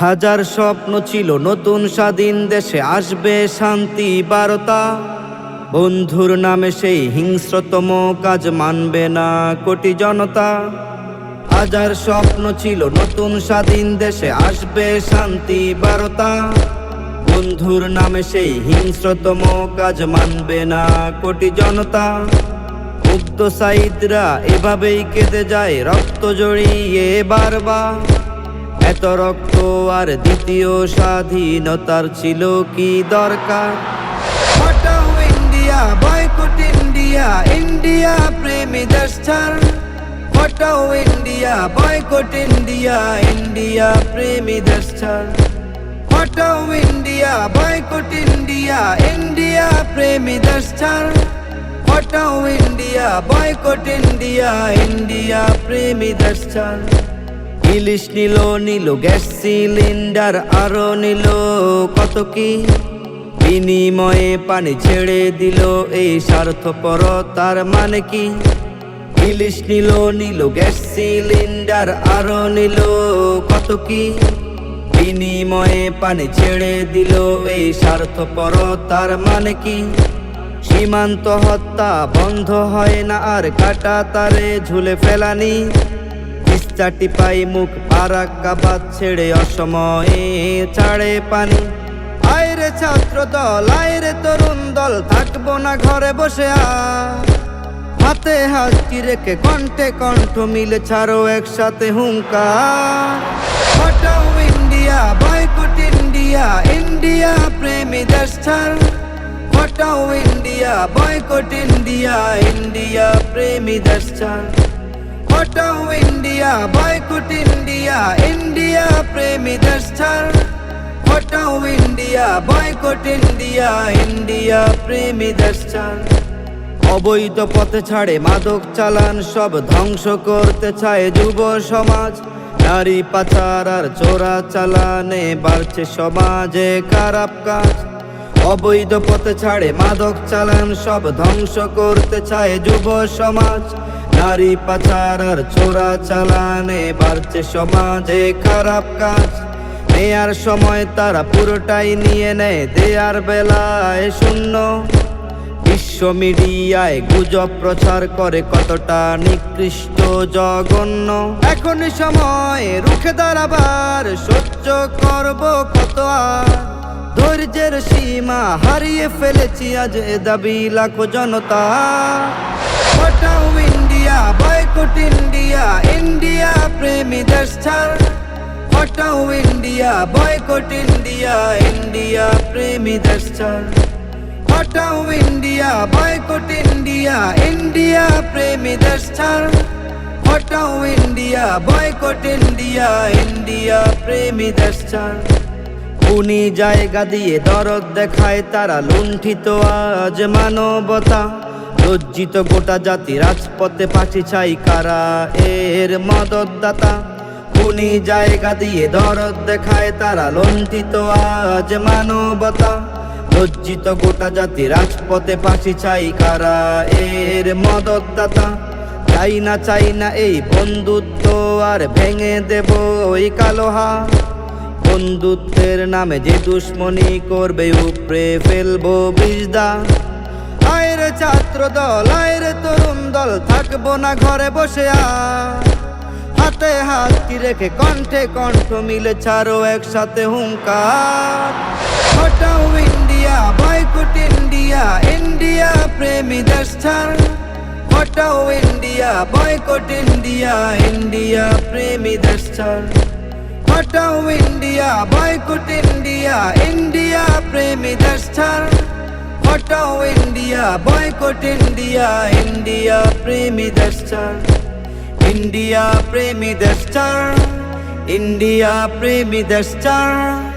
হাজার স্বপ্ন ছিল নতুন স্বাধীন দেশে আসবে শান্তি বার্তা। বন্ধুর নামে সেই হিংস্রতম কাজ মানবে না কোটি জনতা। হাজার স্বপ্ন ছিল নতুন স্বাধীন দেশে আসবে শান্তি বার্তা। বন্ধুর নামে সেই হিংস্রতম কাজ মানবে না কোটি জনতা। মুগ্ধ সাইদরা এভাবেই কেঁদে যায় রক্ত জড়িয়ে বারবার। এত রক্ত আর দ্বিতীয় স্বাধীনতার ছিল কি দরকার? হটাও ইন্ডিয়া, বয়কট ইন্ডিয়া, ইন্ডিয়া প্রেমী দেশ ছাড়। হটাও ইন্ডিয়া, বয়কট ইন্ডিয়া, ইন্ডিয়া প্রেমী দেশ ছাড়। হটাও ইন্ডিয়া, বয়কট ইন্ডিয়া, ইন্ডিয়া প্রেমী দেশ ছাড়। হটাও ইন্ডিয়া, বয়কট ইন্ডিয়া, ইন্ডিয়া প্রেমী দেশ ছাড়। ইলিশ নিল গ্যাস সিলিন্ডার, আরো নিল কত কি। বিনিময়ে পানি ছেড়ে দিল, এই স্বার্থপরতার মানে কি? ইলিশ নিল গ্যাস সিলিন্ডার, আরো নিল কত কি। বিনিময়ে পানি ছেড়ে দিল, এই স্বার্থপরতার মানে কি? সীমান্ত হত্যা বন্ধ হয় না আর, কাটা তারে ঝুলে ফেলানি। চাটি পাই মুখ বারাক্কাবাদ ছেড়ে অসময়ে ছাড়ে পানি। আয়রে ছাত্র দল, আয়রে তরুণ দল, থাকবো না ঘরে বসে আর। হাতে হাত কি রেখে কণ্ঠে কণ্ঠ মিলে ছাড়ো একসাথে হুঙ্কার। হটাও ইন্ডিয়া, বয়কট ইন্ডিয়া, ইন্ডিয়া প্রেমী দেশ ছাড়। হটাও ইন্ডিয়া, বয়কট ইন্ডিয়া, ইন্ডিয়া প্রেমী দেশ ছাড়। হটাও ইন্ডিয়া, বয়কট ইন্ডিয়া, ইন্ডিয়া প্রেমী দেশ ছাড়। হটাও ইন্ডিয়া, বয়কট ইন্ডিয়া, ইন্ডিয়া প্রেমী দেশ ছাড়। অবৈধ পথে ছাড়ে মাদক চালান, সব ধ্বংস করতে চায় যুব সমাজ। নারী পাচার আর চোরা চালানে বাড়ছে সমাজে খারাপ কাজ। অবৈধ পথে ছাড়ে মাদক চালান, সব ধ্বংস করতে চায় যুব সমাজ। নারী পাচার আর চোরা চালানে বাড়ছে সমাজে খারাপ কাজ। নেয়ার সময় তারা পুরোটাই নিয়ে নেয়, দেয়ার বেলায় শূন্য। বিশ্ব মিডিয়ায় গুজব প্রচার করে কতটা নিকৃষ্ট জঘন্য। এখনই সময় রুখে দাঁড়াবার, সহ্য করব কত আর। ধৈর্যের সীমা হারিয়ে ফেলেছি আজ, এ দাবি লাখো জনতা। হটাও ইন্ডিয়া, বয়কট ইন্ডিয়া, ইন্ডিয়া প্রেমী দেশ ছাড়। হটাও ইন্ডিয়া, বয়কট ইন্ডিয়া, ইন্ডিয়া প্রেমী দেশ ছাড়। হটাও ইন্ডিয়া, বয়কট ইন্ডিয়া, ইন্ডিয়া প্রেমী দেশ ছাড়। হটাও ইন্ডিয়া, বয়কট ইন্ডিয়া, ইন্ডিয়া প্রেমী দেশ ছাড়। খুনি জায়গা দিয়ে দরদ দেখায় তারা, লুণ্ঠিত আজ মানবতা। লজ্জিত গোটা জাতি, রাজপথে পাঠি চাই কারা এর মদতদাতা। খুনি জায়গা দিয়ে দরদ দেখায় তারা, লুণ্ঠিত আজ মানবতা। লজ্জিত গোটা জাতি, রাজপথে পাঠি চাই কারা এর মদতদাতা। চাই না এই বন্ধুত্ব আর, ভেঙে দেব ওই কালো হাত। বন্ধুত্বের নামে যে দুশ্মনী করবে, উপড়ে ফেলবো বিজদা। আয়রে ছাত্র দল, আয়রে তরুণ দল, থাকবো না ঘরে বসে আর। হাতে হাত কি রেখে কণ্ঠে কণ্ঠ মিলে ছাড়ো একসাথে হুঙ্কার। হটাও ইন্ডিয়া, বয়কট ইন্ডিয়া, ইন্ডিয়া প্রেমী দেশ ছাড়। হটাও ইন্ডিয়া, বয়কট ইন্ডিয়া, ইন্ডিয়া প্রেমী দেশ ছাড়। হটাও ইন্ডিয়া, বয়কট ইন্ডিয়া, ইন্ডিয়া প্রেমী দেশ ছাড়। হটাও ইন্ডিয়া, বয়কট ইন্ডিয়া, ইন্ডিয়া প্রেমী দেশ ছাড়। ইন্ডিয়া প্রেমী দেশ ছাড়, ইন্ডিয়া প্রেমী দেশ ছাড়।